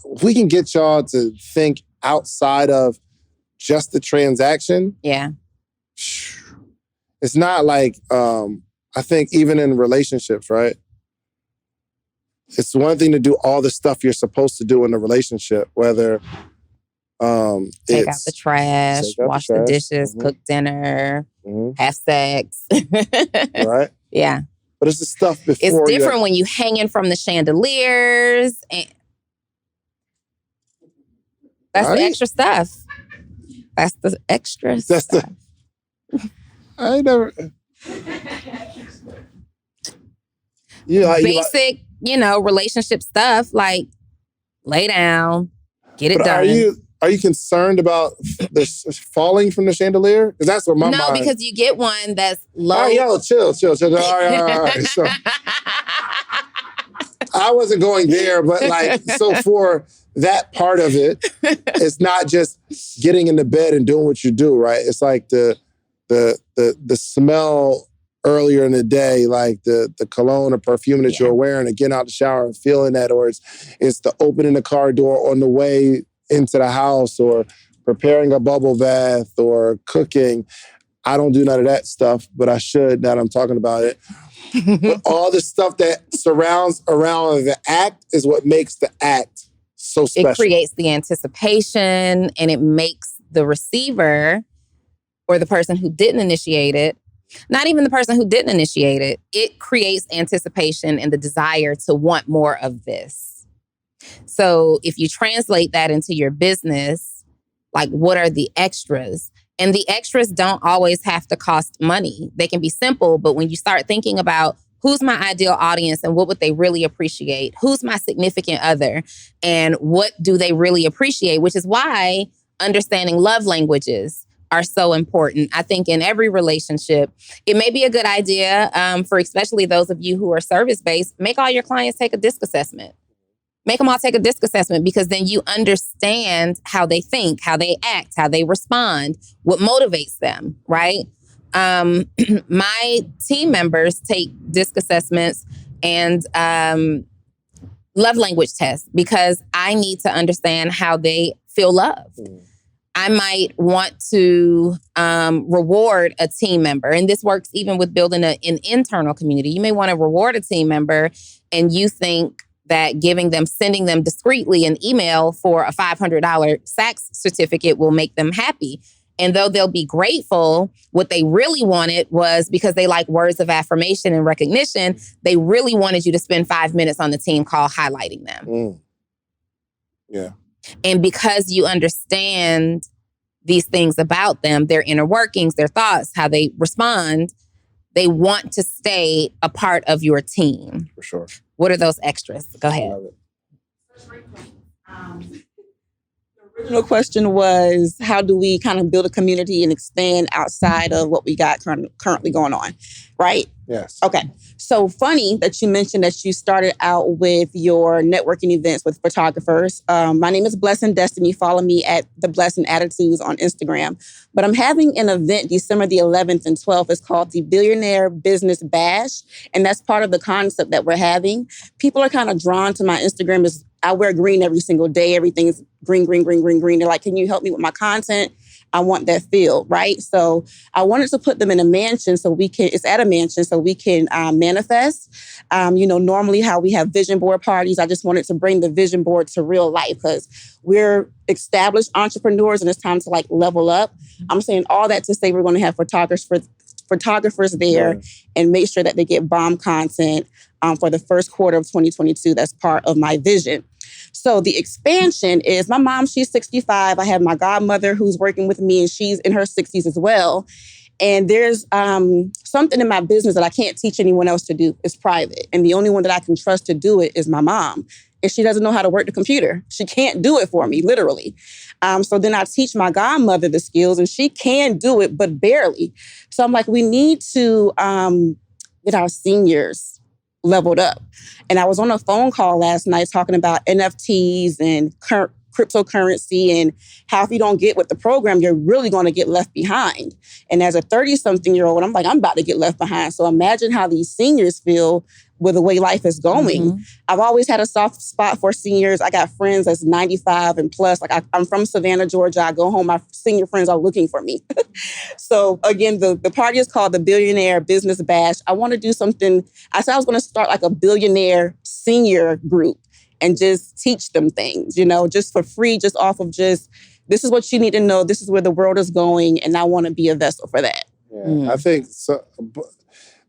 if we can get y'all to think outside of just the transaction. Yeah. It's not like, I think even in relationships, right? It's one thing to do all the stuff you're supposed to do in a relationship, whether take out the trash, wash the dishes, cook dinner, have sex. Right? Yeah. But it's the stuff before. It's different when you hanging from the chandeliers. And that's the extra stuff. That's the extra stuff. I never... Basic, relationship stuff, like lay down, get it done. Are you concerned about this falling from the chandelier? Because that's what my mind... No, because you get one that's low. All right, yo, chill. All right. So, I wasn't going there, but so for that part of it, it's not just getting into bed and doing what you do, right? It's like the smell earlier in the day, like the cologne or perfume that you're wearing, and getting out the shower and feeling that, or it's the opening the car door on the way into the house, or preparing a bubble bath, or cooking. I don't do none of that stuff, but I should now that I'm talking about it. But all the stuff that surrounds around the act is what makes the act so special. It creates the anticipation, and it makes the receiver or the person who didn't initiate it, not even the person who didn't initiate it, it creates anticipation and the desire to want more of this. So if you translate that into your business, like what are the extras? And the extras don't always have to cost money. They can be simple, but when you start thinking about who's my ideal audience and what would they really appreciate, who's my significant other, and what do they really appreciate, which is why understanding love languages are so important. I think in every relationship, it may be a good idea for especially those of you who are service-based, make all your clients take a DISC assessment. Make them all take a DISC assessment, because then you understand how they think, how they act, how they respond, what motivates them, right? My team members take DISC assessments and love language tests, because I need to understand how they feel loved. I might want to reward a team member. And this works even with building an internal community. You may want to reward a team member, and you think that sending them discreetly an email for a $500 Saks certificate will make them happy. And though they'll be grateful, what they really wanted was, because they like words of affirmation and recognition, they really wanted you to spend 5 minutes on the team call highlighting them. Yeah. And because you understand these things about them, their inner workings, their thoughts, how they respond, they want to stay a part of your team. For sure. What are those extras? Go ahead. The original question was, how do we kind of build a community and expand outside of what we got currently going on, right? Yes. Okay. So funny that you mentioned that you started out with your networking events with photographers. My name is Blessing Destiny. Follow me at The Blessing Attitudes on Instagram. But I'm having an event December the 11th and 12th. It's called the Billionaire Business Bash. And that's part of the concept that we're having. People are kind of drawn to my Instagram. I wear green every single day. Everything's green, green, green, green, green. They're like, can you help me with my content? I want that feel, right? So I wanted to put them in a mansion it's at a mansion so we can manifest. Normally how we have vision board parties, I just wanted to bring the vision board to real life, because we're established entrepreneurs and it's time to level up. I'm saying all that to say we're going to have photographers there and make sure that they get bomb content for the first quarter of 2022. That's part of my vision. So the expansion is, my mom, she's 65. I have my godmother who's working with me, and she's in her 60s as well. And there's something in my business that I can't teach anyone else to do. It's private. And the only one that I can trust to do it is my mom. And she doesn't know how to work the computer. She can't do it for me, literally. So then I teach my godmother the skills, and she can do it, but barely. So I'm like, we need to get our seniors leveled up. And I was on a phone call last night talking about NFTs and cryptocurrency, and how if you don't get with the program, you're really going to get left behind. And as a 30-something-year-old, I'm about to get left behind. So imagine how these seniors feel with the way life is going. I've always had a soft spot for seniors. I got friends that's 95 and plus. Like I'm from Savannah, Georgia. I go home, my senior friends are looking for me. So again, the party is called the Billionaire Business Bash. I want to do something. I said I was going to start like a billionaire senior group and just teach them things, just for free, just off of just, this is what you need to know. This is where the world is going. And I want to be a vessel for that. Yeah, I think so,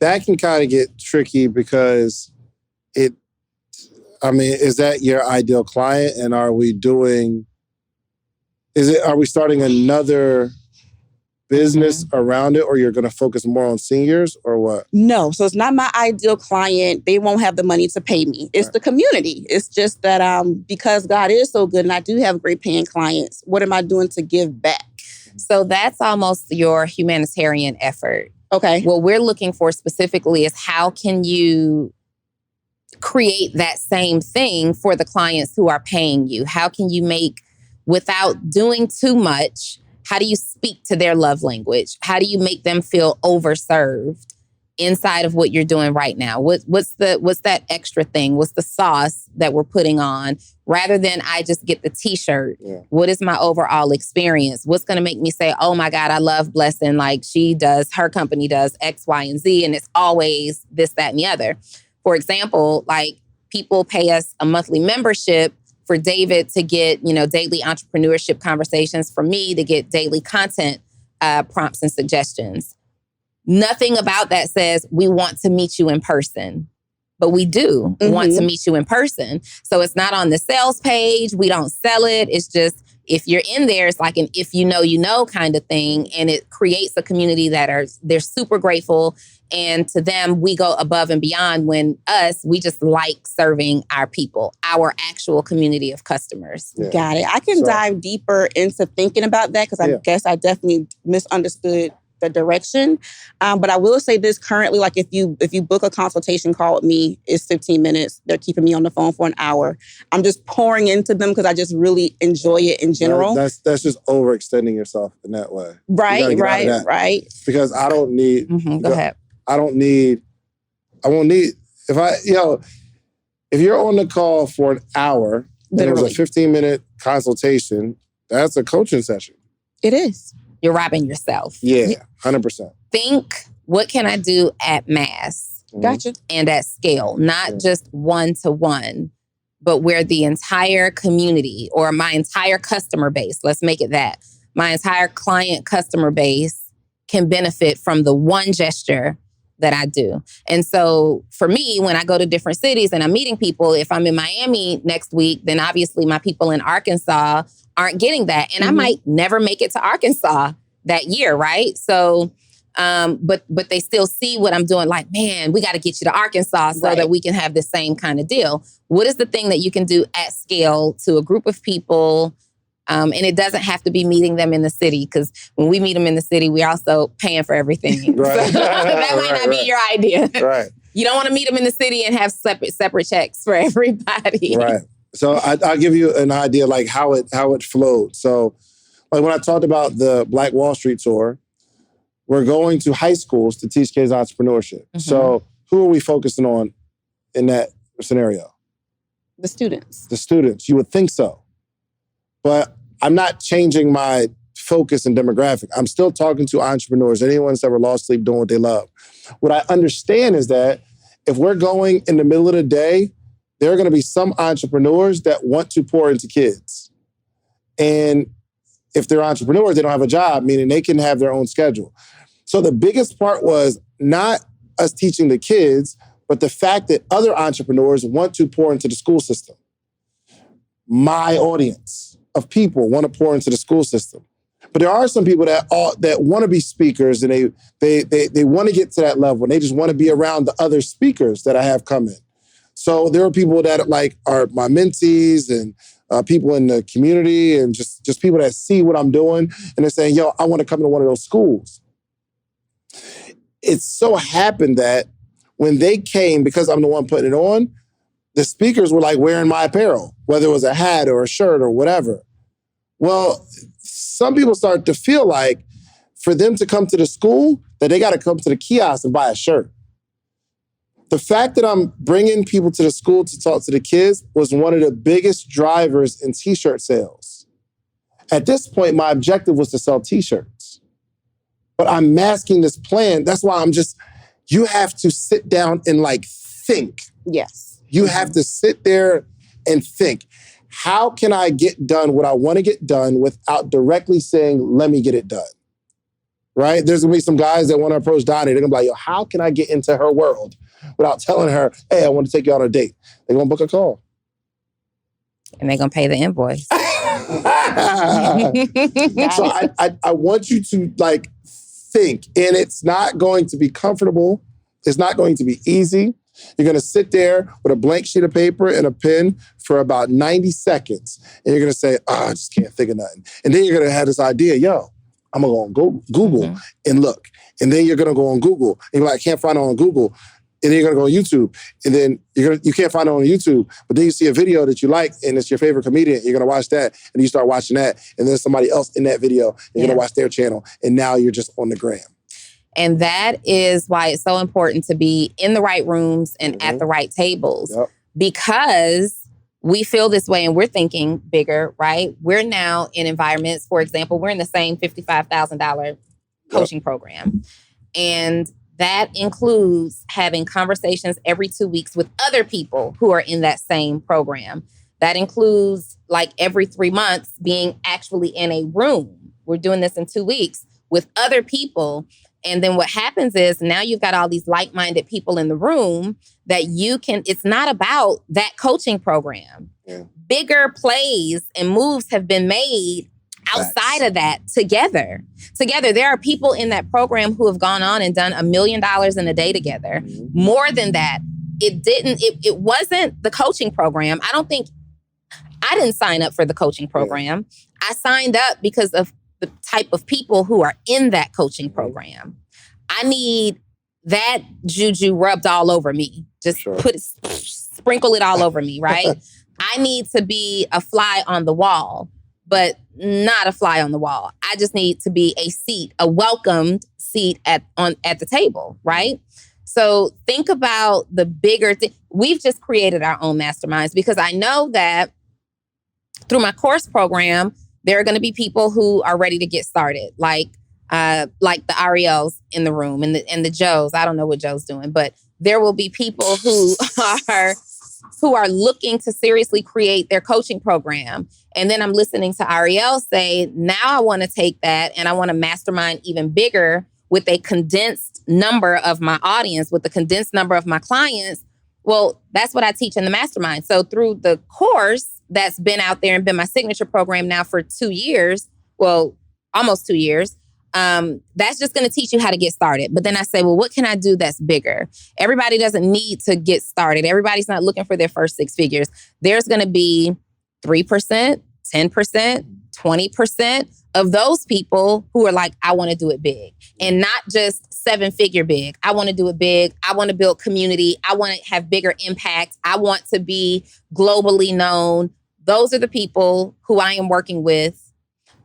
that can kind of get tricky because is that your ideal client? And are we starting another business around it, or you're going to focus more on seniors, or what? No, so it's not my ideal client. They won't have the money to pay me. It's the community. It's just that because God is so good and I do have great paying clients, what am I doing to give back? So that's almost your humanitarian effort. Okay. What we're looking for specifically is how can you create that same thing for the clients who are paying you? How can you make, without doing too much, how do you speak to their love language? How do you make them feel overserved inside of what you're doing right now? What's that extra thing? What's the sauce that we're putting on? Rather than I just get the t-shirt. Yeah. What is my overall experience? What's going to make me say, oh my God, I love Blessing. Like her company does X, Y, and Z. And it's always this, that, and the other. For example, like people pay us a monthly membership for David to get, daily entrepreneurship conversations, for me to get daily content prompts and suggestions. Nothing about that says we want to meet you in person, but we do want to meet you in person. So it's not on the sales page. We don't sell it. It's just, if you're in there, it's like an if you know kind of thing. And it creates a community they're super grateful. And to them, we go above and beyond we just like serving our people, our actual community of customers. Yeah. Got it. I can dive deeper into thinking about that because I guess I definitely misunderstood the direction. But I will say this currently, like if you book a consultation call with me, it's 15 minutes. They're keeping me on the phone for an hour. I'm just pouring into them because I just really enjoy it in general. That's just overextending yourself in that way. Right. Because I don't need... Go ahead. I won't need, if you're on the call for an hour, and it was a 15-minute consultation, that's a coaching session. It is. You're robbing yourself. Yeah, 100%. Think, what can I do at mass? Gotcha. And at scale, not just one-to-one, but where the entire community or my entire customer base, let's make it that, my entire client customer base can benefit from the one gesture that I do. And so for me, when I go to different cities and I'm meeting people, if I'm in Miami next week, then obviously my people in Arkansas aren't getting that. And I might never make it to Arkansas that year, right? So, but they still see what I'm doing, like, man, we got to get you to Arkansas so that we can have the same kind of deal. What is the thing that you can do at scale to a group of people? And it doesn't have to be meeting them in the city, because when we meet them in the city, we're also paying for everything. Right. So that might not be your idea. Right. You don't want to meet them in the city and have separate checks for everybody. Right. So I'll give you an idea like how it flowed. So like when I talked about the Black Wall Street tour, we're going to high schools to teach kids entrepreneurship. So who are we focusing on in that scenario? The students. The students. You would think so. But I'm not changing my focus and demographic. I'm still talking to entrepreneurs, anyone that's ever lost sleep doing what they love. What I understand is that if we're going in the middle of the day, there are going to be some entrepreneurs that want to pour into kids. And if they're entrepreneurs, they don't have a job, meaning they can have their own schedule. So the biggest part was not us teaching the kids, but the fact that other entrepreneurs want to pour into the school system. My audience of people want to pour into the school system. But there are some people that want to be speakers and they want to get to that level and they just want to be around the other speakers that I have coming. So there are people that are my mentees and people in the community and just people that see what I'm doing and they're saying, yo, I want to come to one of those schools. It so happened that when they came, because I'm the one putting it on, the speakers were like wearing my apparel, whether it was a hat or a shirt or whatever. Well, some people start to feel like for them to come to the school, that they got to come to the kiosk and buy a shirt. The fact that I'm bringing people to the school to talk to the kids was one of the biggest drivers in t-shirt sales. At this point, my objective was to sell t-shirts. But I'm masking this plan. That's why you have to sit down and think. Yes. You have to sit there and think, how can I get done what I want to get done without directly saying, let me get it done? Right? There's going to be some guys that want to approach Donni. They're going to be like, yo, how can I get into her world without telling her, hey, I want to take you on a date? They're going to book a call. And they're going to pay the invoice. So I want you to think, and it's not going to be comfortable. It's not going to be easy. You're going to sit there with a blank sheet of paper and a pen for about 90 seconds. And you're going to say, I just can't think of nothing. And then you're going to have this idea, yo, I'm going to go Google and look. And then you're going to go on Google. And you're like, I can't find it on Google. And then you're going to go on YouTube. And then you can't find it on YouTube. But then you see a video that you like and it's your favorite comedian. You're going to watch that. And you start watching that. And there's somebody else in that video. You're going to watch their channel. And now you're just on the gram. And that is why it's so important to be in the right rooms and at the right tables. Yep. Because we feel this way and we're thinking bigger, right? We're now in environments, for example, we're in the same $55,000 coaching program. And that includes having conversations every 2 weeks with other people who are in that same program. That includes every 3 months being actually in a room. We're doing this in 2 weeks with other people. And then what happens is now you've got all these like-minded people in the room that it's not about that coaching program. Yeah. Bigger plays and moves have been made outside of that together. There are people in that program who have gone on and done $1 million in a day together. Mm-hmm. More than that, it wasn't the coaching program. I didn't sign up for the coaching program. Yeah. I signed up because of the type of people who are in that coaching program. I need that juju rubbed all over me. Just sprinkle it all over me, right? I need to be a fly on the wall, but not a fly on the wall. I just need to be a welcomed seat at the table, right? So think about the bigger thing. We've just created our own masterminds because I know that through my course program, there are going to be people who are ready to get started, like the Ariels in the room and the Joes. I don't know what Joe's doing, but there will be people who are looking to seriously create their coaching program. And then I'm listening to Ariel say, now I want to take that and I want to mastermind even bigger with a condensed number of my audience, with the condensed number of my clients. Well, that's what I teach in the mastermind. So through the course that's been out there and been my signature program now for 2 years, well, almost 2 years, that's just going to teach you how to get started. But then I say, well, what can I do that's bigger? Everybody doesn't need to get started. Everybody's not looking for their first 6 figures. There's going to be 3%, 10%, 20% of those people who are like, I want to do it big. And not just 7-figure big. I want to do it big. I want to build community. I want to have bigger impact. I want to be globally known. Those are the people who I am working with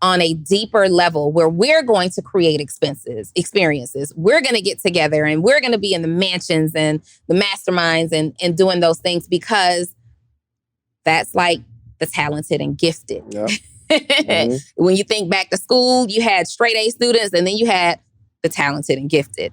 on a deeper level where we're going to create experiences. We're going to get together and we're going to be in the mansions and the masterminds and doing those things because that's like the talented and gifted. Yep. Mm-hmm. When you think back to school, you had straight A students and then you had the talented and gifted.